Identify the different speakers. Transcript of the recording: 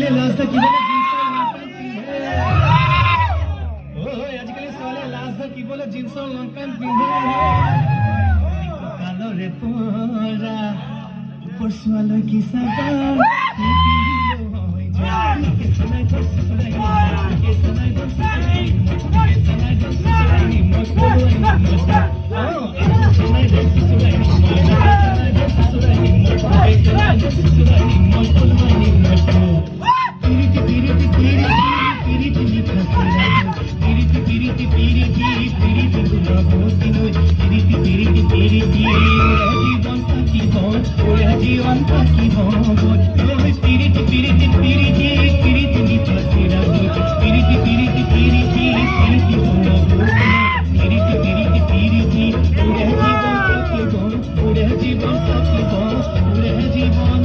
Speaker 1: ছোৱালী লাজ থাকিবলৈ আজিকালি ছোৱালী লাজ থাকিবলৈ জিন্সৰ লং পেণ্ট পিন্ধে কালৰে পৰা উপৰচোৱালৈ কি চাবা জীবন থাকিব পিরিতি পিরিতি পিরিতি পিরিতি নিপাসিরা পিরিতি পিরিতি পিরিতি পিরিতি পিরিতি পিরিতি পিরিতি উড়ে জীবন থাকিব উড়ে জীবন থাকিব উড়ে জীবন